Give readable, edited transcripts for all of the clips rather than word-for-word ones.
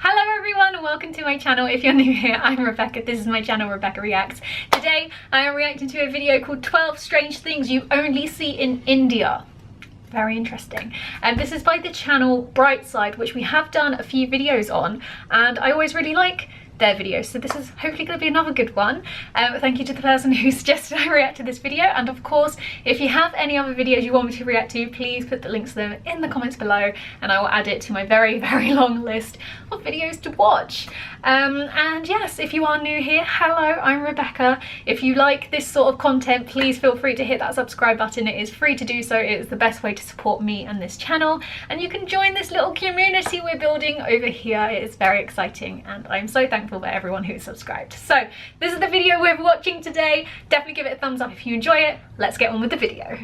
Hello everyone and welcome to my channel. If you're new here, I'm Rebecca. This is my channel, Rebecca Reacts. Today I am reacting to a video called 12 Strange Things You Only See in India. Very interesting. And this is by the channel Brightside, which we have done a few videos on, and I always really like their videos, so this is hopefully going to be another good one. Thank you to the person who suggested I react to this video, and of course if you have any other videos you want me to react to, please put the links to them in the comments below and I will add it to my very long list of videos to watch. And yes, if you are new here, hello, I'm Rebecca. If you like this sort of content, please feel free to hit that subscribe button. It is free to do so. It is the best way to support me and this channel, and you can join this little community we're building over here. It is very exciting and I'm so thankful for everyone who's subscribed. So this is the video we're watching today. Definitely give it a thumbs up if you enjoy it. Let's get on with the video.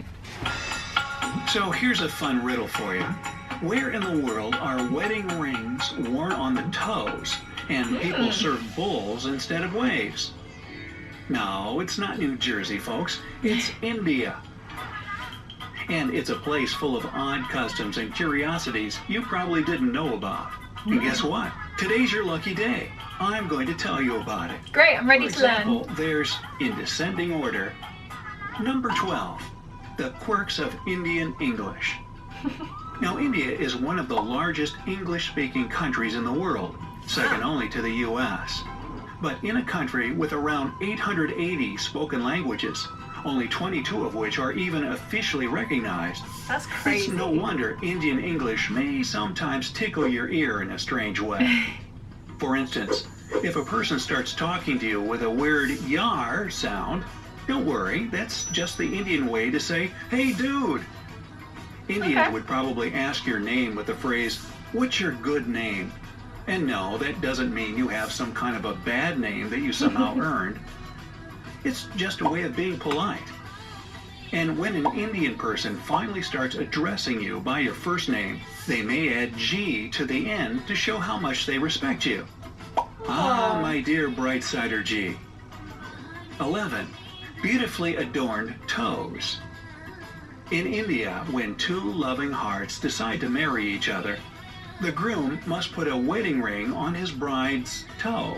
So here's a fun riddle for you. Where in the world are wedding rings worn on the toes and people serve bowls instead of waves? No, it's not New Jersey, folks. It's India. And it's a place full of odd customs and curiosities you probably didn't know about. And guess what? Today's your lucky day. I'm going to tell you about it. Great, I'm ready to learn. There's, in descending order, number 12, the quirks of Indian English. Now, India is one of the largest English-speaking countries in the world, second only to the US. But in a country with around 880 spoken languages, only 22 of which are even officially recognized. That's crazy. It's no wonder Indian English may sometimes tickle your ear in a strange way. For instance, if a person starts talking to you with a weird yar sound, don't worry, that's just the Indian way to say, hey dude. Indians would probably ask your name with the phrase, what's your good name? And no, that doesn't mean you have some kind of a bad name that you somehow earned. It's just a way of being polite. And when an Indian person finally starts addressing you by your first name, they may add G to the end to show how much they respect you. Ah, my dear Brightsider G. 11. Beautifully adorned toes. In India, when two loving hearts decide to marry each other, the groom must put a wedding ring on his bride's toe.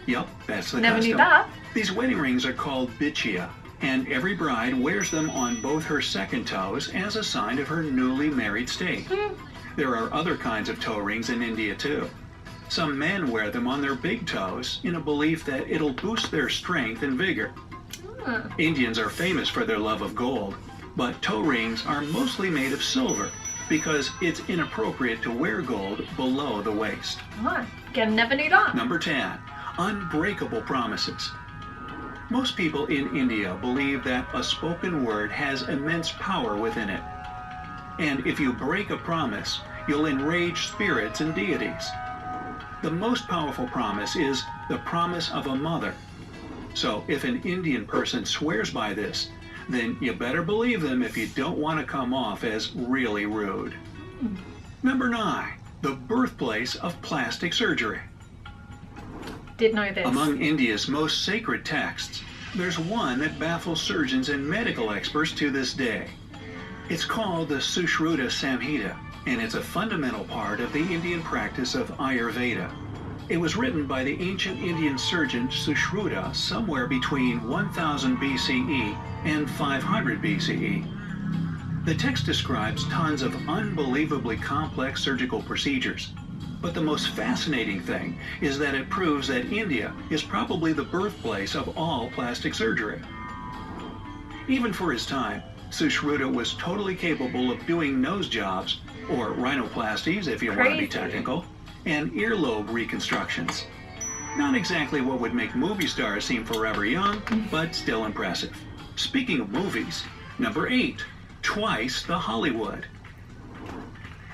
Yup, that's the Never custom. knew that. These wedding rings are called bichia, and every bride wears them on both her second toes as a sign of her newly married state. There are other kinds of toe rings in India too. Some men wear them on their big toes in a belief that it'll boost their strength and vigor. Indians are famous for their love of gold, but toe rings are mostly made of silver because it's inappropriate to wear gold below the waist. Again, never knew that. Number 10, unbreakable promises. Most people in India believe that a spoken word has immense power within it. And if you break a promise, you'll enrage spirits and deities. The most powerful promise is the promise of a mother. So if an Indian person swears by this, then you better believe them if you don't want to come off as really rude. Number 9, the birthplace of plastic surgery. Did know this. Among India's most sacred texts, there's one that baffles surgeons and medical experts to this day. It's called the Sushruta Samhita, and it's a fundamental part of the Indian practice of Ayurveda. It was written by the ancient Indian surgeon Sushruta somewhere between 1000 BCE and 500 BCE. The text describes tons of unbelievably complex surgical procedures. But the most fascinating thing is that it proves that India is probably the birthplace of all plastic surgery. Even for his time, Sushruta was totally capable of doing nose jobs, or rhinoplasties if you want to be technical, and earlobe reconstructions. Not exactly what would make movie stars seem forever young, but still impressive. Speaking of movies, number 8, twice the Hollywood.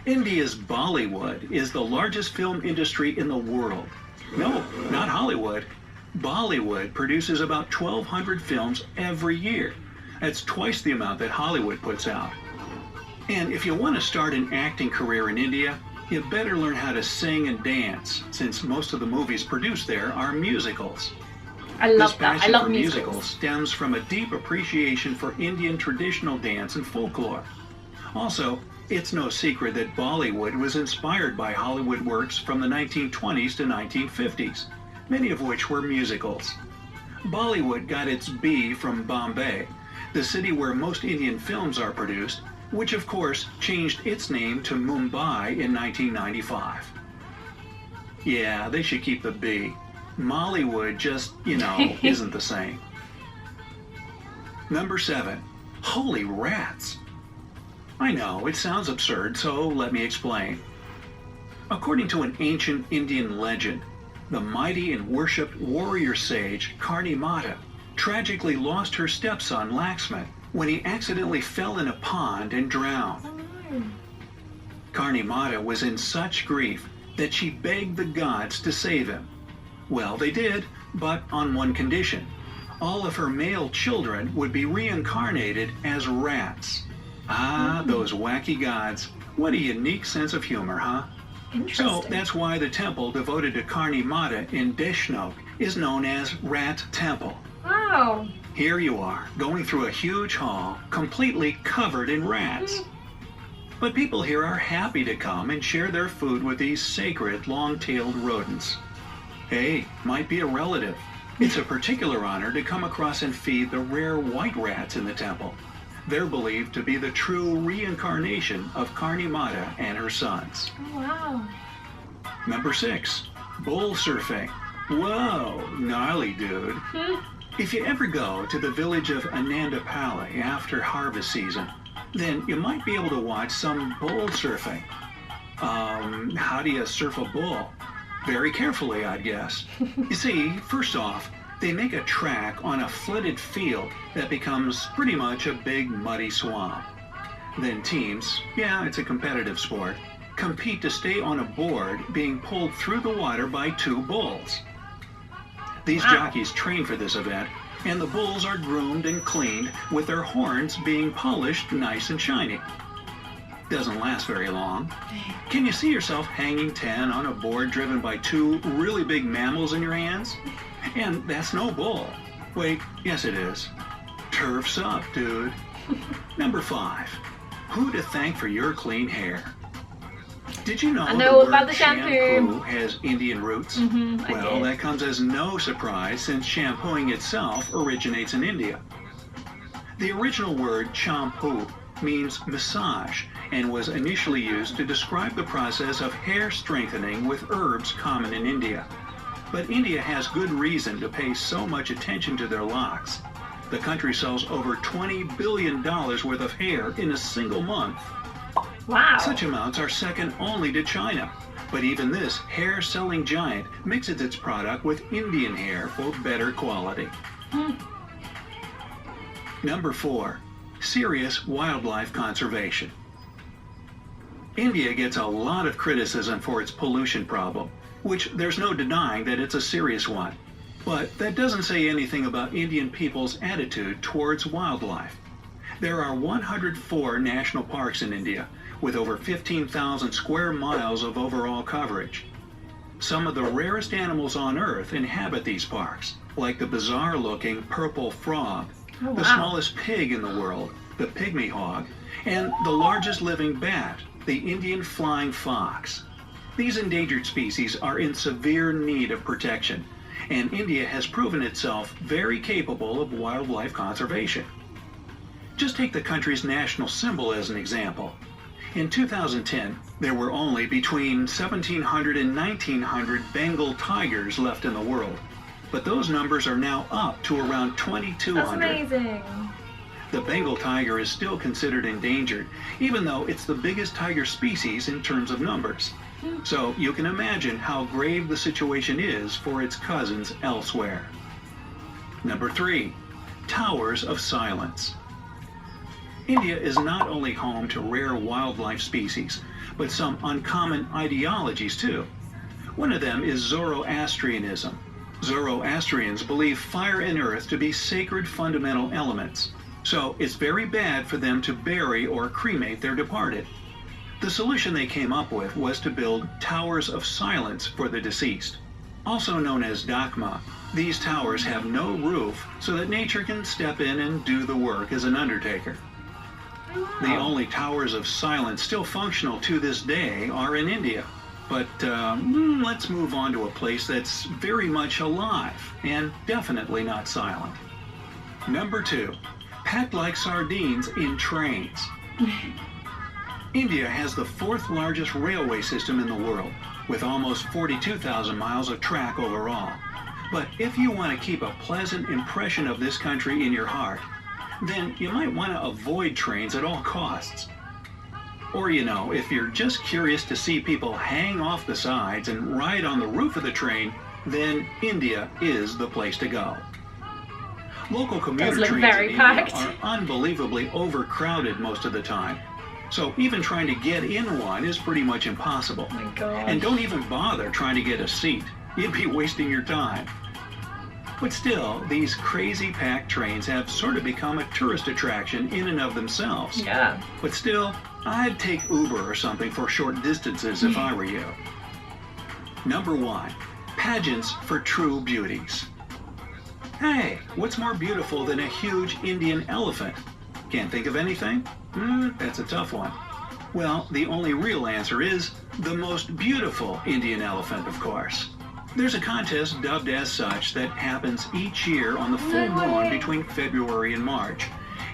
India's Bollywood is the largest film industry in the world. No, not Hollywood. Bollywood produces about 1,200 films every year. That's twice the amount that Hollywood puts out. And if you want to start an acting career in India, you better learn how to sing and dance, since most of the movies produced there are musicals. I love that. I love musicals stems from a deep appreciation for Indian traditional dance and folklore. Also, It's no secret that Bollywood was inspired by Hollywood works from the 1920s to 1950s, many of which were musicals. Bollywood got its B from Bombay, the city where most Indian films are produced, which of course changed its name to Mumbai in 1995. Yeah, they should keep the B. Mollywood just, isn't the same. Number 7. Holy rats! I know, it sounds absurd, so let me explain. According to an ancient Indian legend, the mighty and worshipped warrior sage Karni Mata tragically lost her stepson Laxman when he accidentally fell in a pond and drowned. Karni Mata was in such grief that she begged the gods to save him. Well, they did, but on one condition. All of her male children would be reincarnated as rats. Ah, those wacky gods. What a unique sense of humor, huh? So that's why the temple devoted to Karni Mata in Deshnok is known as Rat Temple. Wow. Here you are, going through a huge hall, completely covered in rats. But people here are happy to come and share their food with these sacred long-tailed rodents. Hey, might be a relative. It's a particular honor to come across and feed the rare white rats in the temple. They're believed to be the true reincarnation of Karni Mata and her sons. Oh, wow. Number 6, bull surfing. Whoa, gnarly dude. If you ever go to the village of Anandapalli after harvest season, then you might be able to watch some bull surfing. How do you surf a bull? Very carefully, I'd guess. You see, first off, they make a track on a flooded field that becomes pretty much a big muddy swamp. Then teams, yeah, it's a competitive sport, compete to stay on a board being pulled through the water by 2 bulls. These jockeys train for this event, and the bulls are groomed and cleaned with their horns being polished nice and shiny. Doesn't last very long. Can you see yourself hanging 10 on a board driven by 2 really big mammals in your hands? And that's no bull. Wait, yes it is. Turf's up, dude. Number 5. Who to thank for your clean hair? Did you know I know the about word the shampoo. shampoo has Indian roots? I did. That comes as no surprise since shampooing itself originates in India. The original word shampoo means massage and was initially used to describe the process of hair strengthening with herbs common in India. But India has good reason to pay so much attention to their locks. The country sells over $20 billion worth of hair in a single month. Wow. Such amounts are second only to China. But even this hair-selling giant mixes its product with Indian hair for better quality. Number 4. Serious wildlife conservation. India gets a lot of criticism for its pollution problem, which there's no denying that it's a serious one. But that doesn't say anything about Indian people's attitude towards wildlife. There are 104 national parks in India, with over 15,000 square miles of overall coverage. Some of the rarest animals on Earth inhabit these parks, like the bizarre-looking purple frog, the smallest pig in the world, the pygmy hog, and the largest living bat, the Indian flying fox. These endangered species are in severe need of protection, and India has proven itself very capable of wildlife conservation. Just take the country's national symbol as an example. In 2010, there were only between 1,700 and 1,900 Bengal tigers left in the world, but those numbers are now up to around 2,200. That's amazing. The Bengal tiger is still considered endangered, even though it's the biggest tiger species in terms of numbers. So you can imagine how grave the situation is for its cousins elsewhere. Number 3. Towers of Silence. India is not only home to rare wildlife species, but some uncommon ideologies too. One of them is Zoroastrianism. Zoroastrians believe fire and earth to be sacred fundamental elements, so it's very bad for them to bury or cremate their departed. The solution they came up with was to build towers of silence for the deceased. Also known as dakma, these towers have no roof so that nature can step in and do the work as an undertaker. The only towers of silence still functional to this day are in India. But let's move on to a place that's very much alive and definitely not silent. Number 2, packed like sardines in trains. India has the 4th largest railway system in the world, with almost 42,000 miles of track overall. But if you want to keep a pleasant impression of this country in your heart, then you might want to avoid trains at all costs. Or, you know, if you're just curious to see people hang off the sides and ride on the roof of the train, then India is the place to go. Local commuter trains in India are unbelievably overcrowded most of the time. So even trying to get in one is pretty much impossible. Oh my God. And don't even bother trying to get a seat. You'd be wasting your time. But still, these crazy packed trains have sort of become a tourist attraction in and of themselves. Yeah. But still, I'd take Uber or something for short distances if I were you. Number 1, pageants for true beauties. Hey, what's more beautiful than a huge Indian elephant? Can't think of anything? That's a tough one. Well, the only real answer is the most beautiful Indian elephant, of course. There's a contest dubbed as such that happens each year on the full moon between February and March.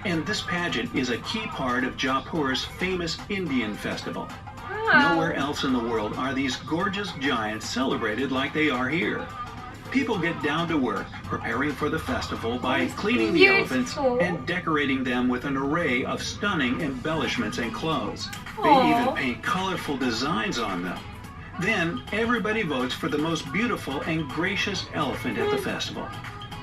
And this pageant is a key part of Jaipur's famous Indian festival. Nowhere else in the world are these gorgeous giants celebrated like they are here. People get down to work preparing for the festival by cleaning the elephants and decorating them with an array of stunning embellishments and clothes. They even paint colorful designs on them. Then everybody votes for the most beautiful and gracious elephant at the festival.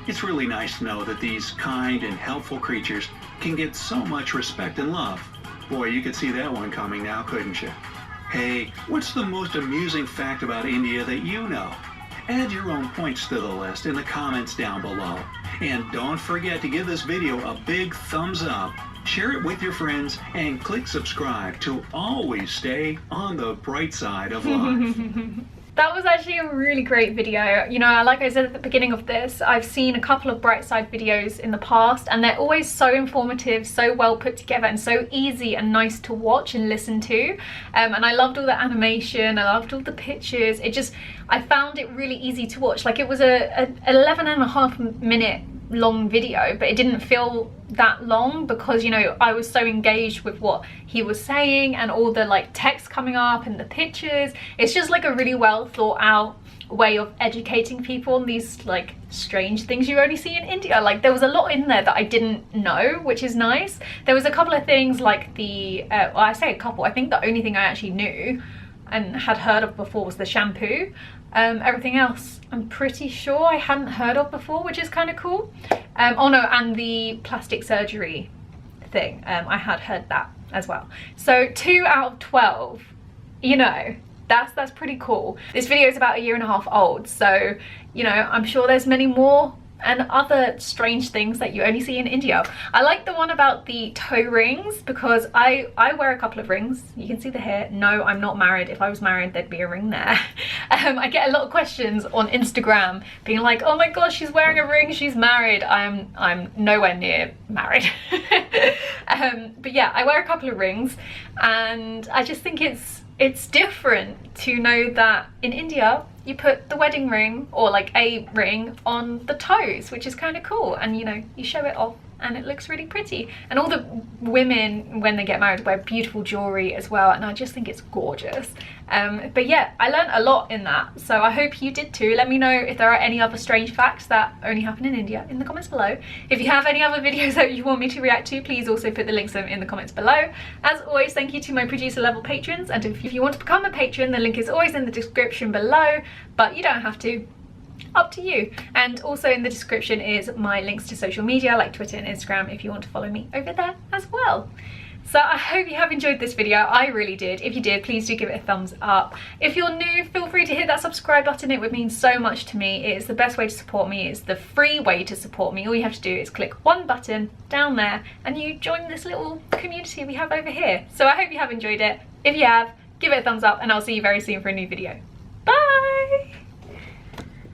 It's really nice to know that these kind and helpful creatures can get so much respect and love. Boy, you could see that one coming now, couldn't you? Hey, what's the most amusing fact about India that you know? Add your own points to the list in the comments down below. And don't forget to give this video a big thumbs up, share it with your friends, and click subscribe to always stay on the bright side of life. That was actually a really great video. You know, like I said at the beginning of this, I've seen a couple of bright side videos in the past and they're always so informative, so well put together and so easy and nice to watch and listen to. And I loved all the animation, I loved all the pictures. I found it really easy to watch. Like, it was a 11.5-minute long video, but it didn't feel that long because, you know, I was so engaged with what he was saying and all the like text coming up and the pictures. It's just like a really well thought out way of educating people on these like strange things you only see in India. Like, there was a lot in there that I didn't know, which is nice. There was a couple of things like the well, I say a couple, I think the only thing I actually knew and had heard of before was the shampoo. Everything else I'm pretty sure I hadn't heard of before, which is kind of cool. Oh no, and the plastic surgery thing, I had heard that as well. So 2 out of 12, you know, that's pretty cool. This video is about 1.5 years old, so, you know, I'm sure there's many more and other strange things that you only see in India. I like the one about the toe rings because I wear a couple of rings. You can see the hair. No, I'm not married. If I was married, there'd be a ring there. I get a lot of questions on Instagram being like, oh my gosh, she's wearing a ring, she's married. I'm nowhere near married. But yeah, I wear a couple of rings and I just think it's different to know that in India you put the wedding ring or like a ring on the toes, which is kind of cool, and you know, you show it off and it looks really pretty. And all the women when they get married wear beautiful jewelry as well, and I just think it's gorgeous. But yeah, I learned a lot in that, so I hope you did too. Let me know if there are any other strange facts that only happen in India in the comments below. If you have any other videos that you want me to react to, please also put the links to them in the comments below. As always, thank you to my producer level patrons, and if you want to become a patron, the link is always in the description below, but you don't have to. Up to you. And also in the description is my links to social media like Twitter and Instagram if you want to follow me over there as well. So I hope you have enjoyed this video. I really did. If you did, please do give it a thumbs up. If you're new, feel free to hit that subscribe button. It would mean so much to me. It is the best way to support me. It's the free way to support me. All you have to do is click one button down there and you join this little community we have over here. So I hope you have enjoyed it. If you have, give it a thumbs up and I'll see you very soon for a new video.